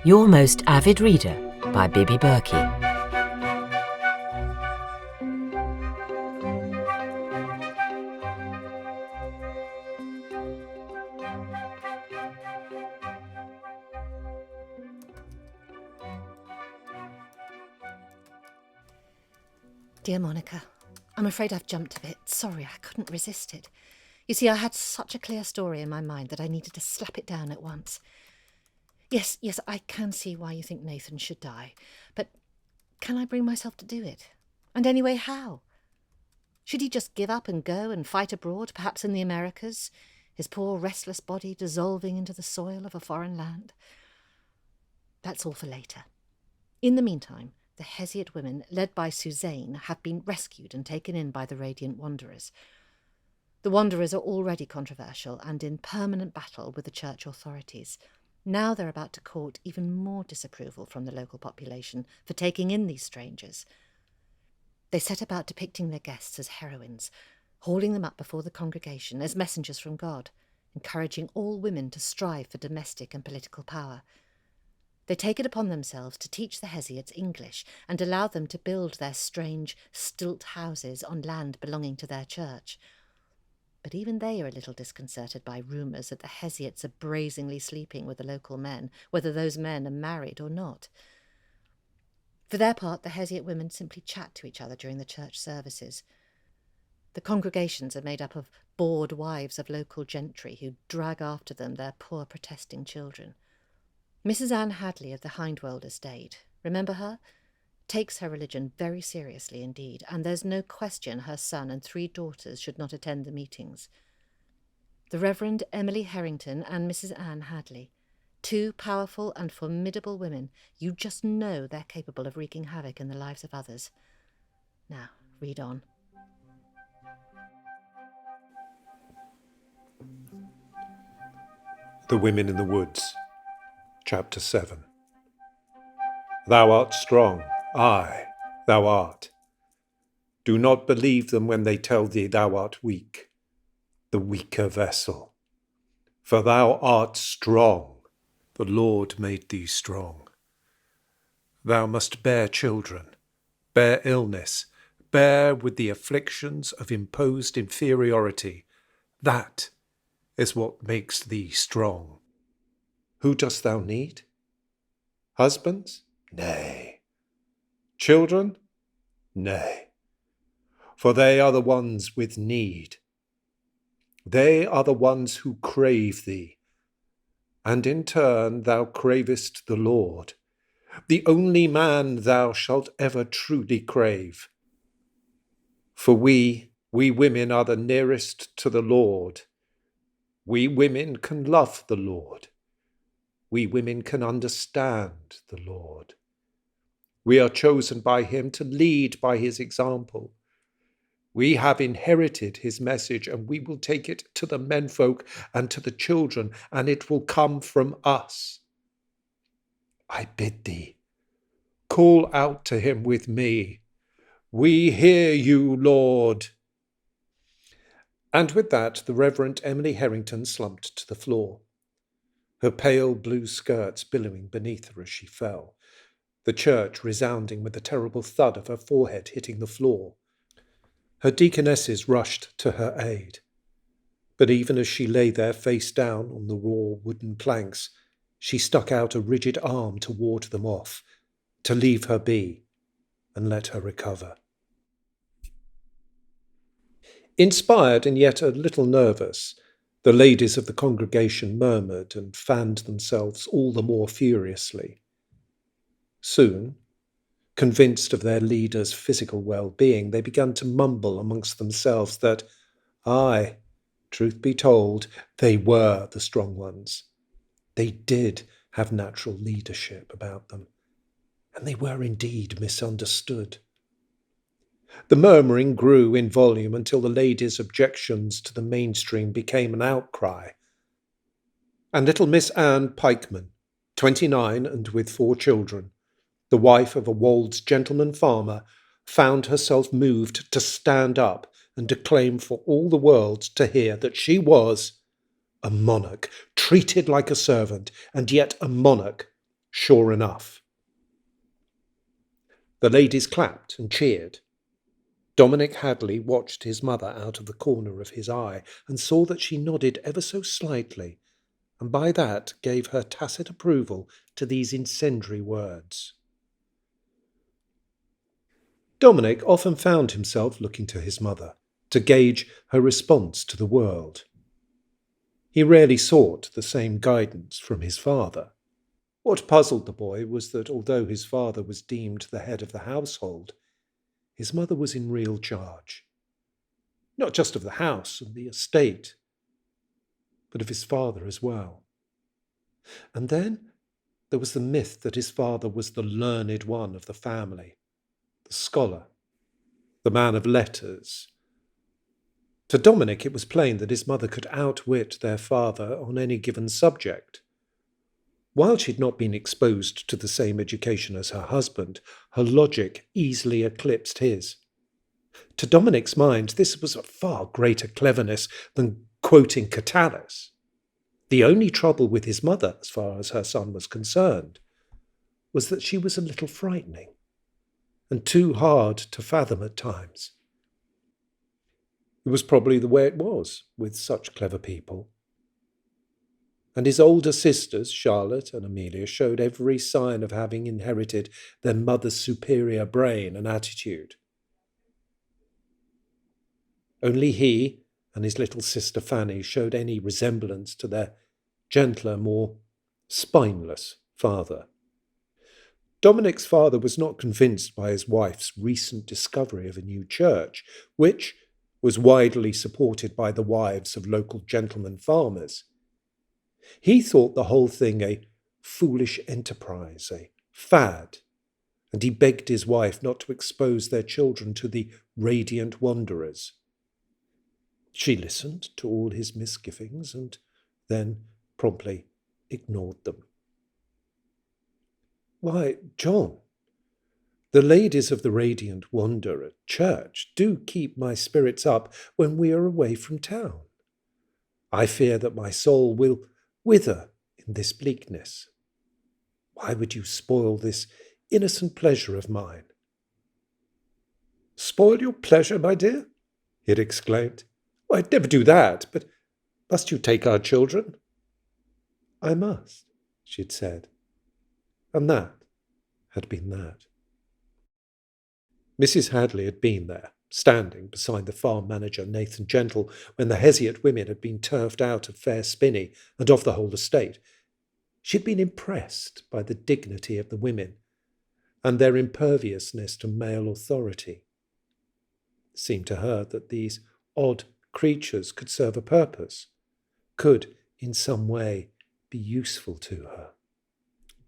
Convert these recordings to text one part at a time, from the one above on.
Your Most Avid Reader by Bibi Berki. Dear Monica, I'm afraid I've jumped a bit. Sorry, I couldn't resist it. You see, I had such a clear story in my mind that I needed to slap it down at once. Yes, I can see why you think Nathan should die, but can I bring myself to do it? And anyway, how? Should he just give up and go and fight abroad, perhaps in the Americas, his poor restless body dissolving into the soil of a foreign land? That's all for later. In the meantime, the Hesiot women, led by Suzanne, have been rescued and taken in by the Radiant Wanderers. The Wanderers are already controversial and in permanent battle with the church authorities. Now they're about to court even more disapproval from the local population for taking in these strangers. They set about depicting their guests as heroines, hauling them up before the congregation as messengers from God, encouraging all women to strive for domestic and political power. They take it upon themselves to teach the Hesiots English and allow them to build their strange, stilt houses on land belonging to their church. But even they are a little disconcerted by rumours that the Hesiots are brazenly sleeping with the local men, whether those men are married or not. For their part, the Hesiot women simply chat to each other during the church services. The congregations are made up of bored wives of local gentry who drag after them their poor protesting children. Mrs. Anne Hadley of the Hindwold estate, remember her? Takes her religion very seriously indeed, and there's no question her son and 3 daughters should not attend the meetings. The Reverend Emily Herrington and Mrs. Anne Hadley, 2 powerful and formidable women, you just know they're capable of wreaking havoc in the lives of others. Now, read on. The Women in the Woods, Chapter 7. Thou art strong, aye, thou art. Do not believe them when they tell thee thou art weak, the weaker vessel. For thou art strong, the Lord made thee strong. Thou must bear children, bear illness, bear with the afflictions of imposed inferiority. That is what makes thee strong. Who dost thou need? Husbands? Nay. Children? Nay. For they are the ones with need. They are the ones who crave thee. And in turn thou cravest the Lord, the only man thou shalt ever truly crave. For we women are the nearest to the Lord. We women can love the Lord. We women can understand the Lord. We are chosen by him to lead by his example. We have inherited his message, and we will take it to the menfolk and to the children, and it will come from us. I bid thee, call out to him with me. We hear you, Lord. And with that, the Reverend Emily Herrington slumped to the floor, her pale blue skirts billowing beneath her as she fell, the church resounding with the terrible thud of her forehead hitting the floor. Her deaconesses rushed to her aid, but even as she lay there face down on the raw wooden planks, she stuck out a rigid arm to ward them off, to leave her be, and let her recover. Inspired and yet a little nervous, the ladies of the congregation murmured and fanned themselves all the more furiously. Soon, convinced of their leader's physical well-being, they began to mumble amongst themselves that, aye, truth be told, they were the strong ones. They did have natural leadership about them, and they were indeed misunderstood. The murmuring grew in volume until the ladies' objections to the mainstream became an outcry. And little Miss Anne Pikeman, 29 and with 4 children, the wife of a Wolds gentleman farmer, found herself moved to stand up and declaim for all the world to hear that she was a monarch, treated like a servant, and yet a monarch, Sure enough. The ladies clapped and cheered. Dominic Hadley watched his mother out of the corner of his eye and saw that she nodded ever so slightly, and by that gave her tacit approval to these incendiary words. Dominic often found himself looking to his mother to gauge her response to the world. He rarely sought the same guidance from his father. What puzzled the boy was that although his father was deemed the head of the household, his mother was in real charge, not just of the house and the estate, but of his father as well. And then there was the myth that his father was the learned one of the family, the scholar, the man of letters. To Dominic, it was plain that his mother could outwit their father on any given subject. While she'd not been exposed to the same education as her husband, her logic easily eclipsed his. To Dominic's mind, this was a far greater cleverness than quoting Catullus. The only trouble with his mother, as far as her son was concerned, was that she was a little frightening and too hard to fathom at times. It was probably the way it was with such clever people. And his older sisters, Charlotte and Amelia, showed every sign of having inherited their mother's superior brain and attitude. Only he and his little sister Fanny showed any resemblance to their gentler, more spineless father. Dominic's father was not convinced by his wife's recent discovery of a new church, which was widely supported by the wives of local gentlemen farmers. He thought the whole thing a foolish enterprise, a fad, and he begged his wife not to expose their children to the radiant wanderers. She listened to all his misgivings and then promptly ignored them. Why, John, the ladies of the Radiant Wanderer Church do keep my spirits up when we are away from town. I fear that my soul will wither in this bleakness. Why would you spoil this innocent pleasure of mine? Spoil your pleasure, my dear? He had exclaimed. Well, I'd never do that, but must you take our children? I must, she had said. And that had been that. Mrs. Hadley had been there, standing beside the farm manager, Nathan Gentle, when the Hesiot women had been turfed out of Fair Spinney and of the whole estate. She had been impressed by the dignity of the women and their imperviousness to male authority. It seemed to her that these odd creatures could serve a purpose, could, in some way, be useful to her.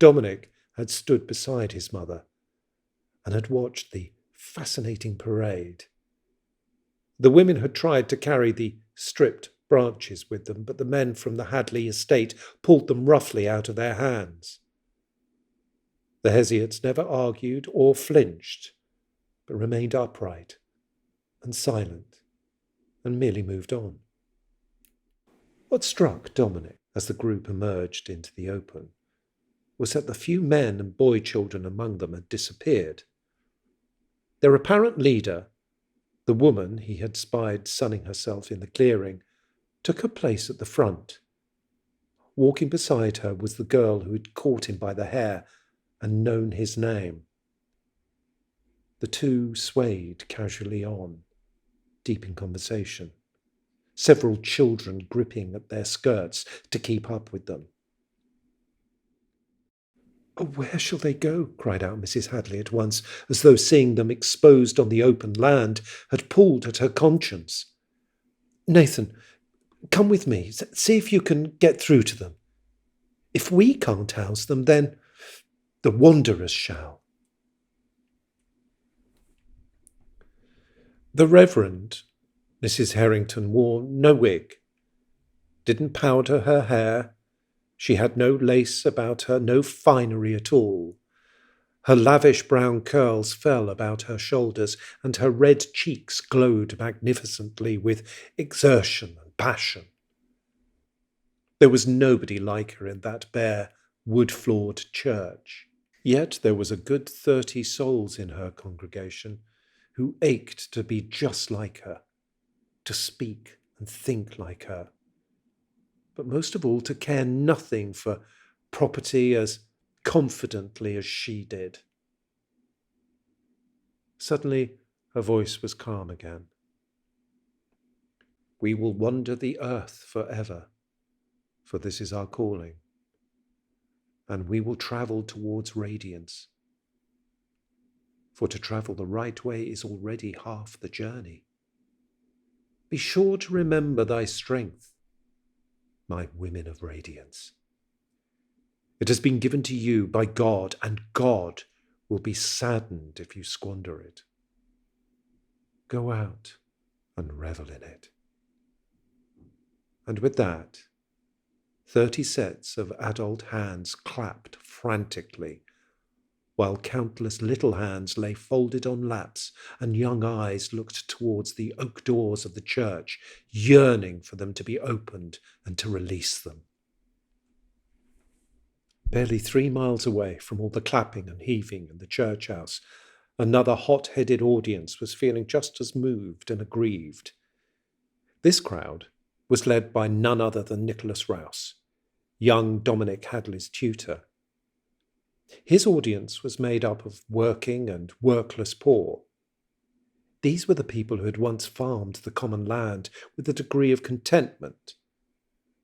Dominic had stood beside his mother and had watched the fascinating parade. The women had tried to carry the stripped branches with them, but the men from the Hadley estate pulled them roughly out of their hands. The Hesiots never argued or flinched, but remained upright and silent and merely moved on. What struck Dominic as the group emerged into the open was that the few men and boy children among them had disappeared. Their apparent leader, the woman he had spied sunning herself in the clearing, took her place at the front. Walking beside her was the girl who had caught him by the hair and known his name. The two swayed casually on, deep in conversation, several children gripping at their skirts to keep up with them. "Oh, where shall they go?" cried out Mrs. Hadley at once, as though seeing them exposed on the open land had pulled at her conscience. "Nathan, come with me. See if you can get through to them. If we can't house them, then the wanderers shall." The Reverend Mrs. Herrington wore no wig, didn't powder her hair. She had no lace about her, no finery at all. Her lavish brown curls fell about her shoulders, and her red cheeks glowed magnificently with exertion and passion. There was nobody like her in that bare, wood-floored church. Yet there was a good 30 souls in her congregation who ached to be just like her, to speak and think like her, but most of all to care nothing for property as confidently as she did. Suddenly her voice was calm again. We will wander the earth forever, for this is our calling, and we will travel towards radiance, for to travel the right way is already half the journey. Be sure to remember thy strength, my women of radiance. It has been given to you by God, and God will be saddened if you squander it. Go out and revel in it. And with that, 30 sets of adult hands clapped frantically, while countless little hands lay folded on laps and young eyes looked towards the oak doors of the church, yearning for them to be opened and to release them. Barely 3 miles away from all the clapping and heaving in the church house, another hot-headed audience was feeling just as moved and aggrieved. This crowd was led by none other than Nicholas Rouse, young Dominic Hadley's tutor. His audience was made up of working and workless poor. These were the people who had once farmed the common land with a degree of contentment,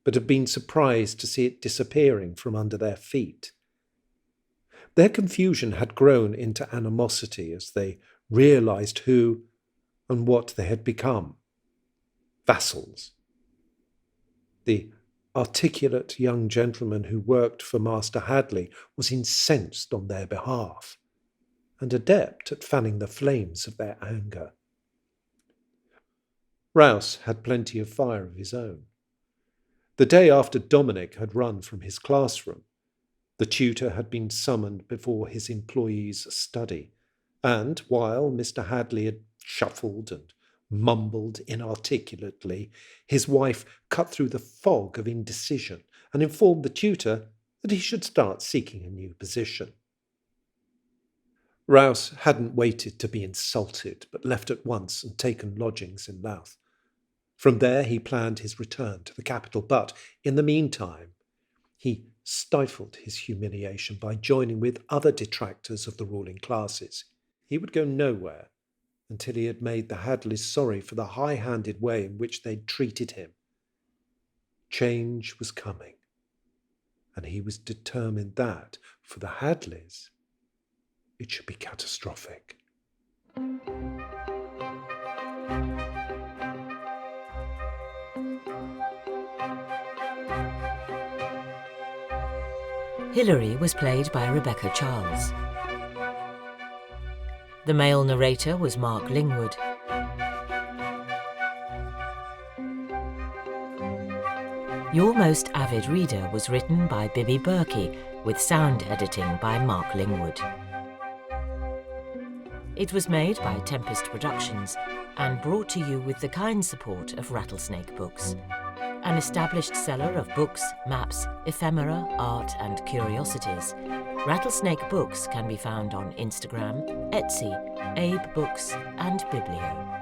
but had been surprised to see it disappearing from under their feet. Their confusion had grown into animosity as they realized who and what they had become. Vassals. The articulate young gentleman who worked for Master Hadley was incensed on their behalf, and adept at fanning the flames of their anger. Rouse had plenty of fire of his own. The day after Dominic had run from his classroom, the tutor had been summoned before his employee's study, and while Mr. Hadley had shuffled and mumbled inarticulately, his wife cut through the fog of indecision and informed the tutor that he should start seeking a new position. Rouse hadn't waited to be insulted, but left at once and taken lodgings in Louth. From there he planned his return to the capital, but in the meantime he stifled his humiliation by joining with other detractors of the ruling classes. He would go nowhere until he had made the Hadleys sorry for the high-handed way in which they'd treated him. Change was coming, and he was determined that, for the Hadleys, it should be catastrophic. Hilary was played by Rebecca Charles. The male narrator was Mark Lingwood. Your Most Avid Reader was written by Bibi Berki, with sound editing by Mark Lingwood. It was made by Tempest Productions and brought to you with the kind support of Rattlesnake Books, an established seller of books, maps, ephemera, art and curiosities. Rattlesnake Books can be found on Instagram, Etsy, Abe Books and Biblio.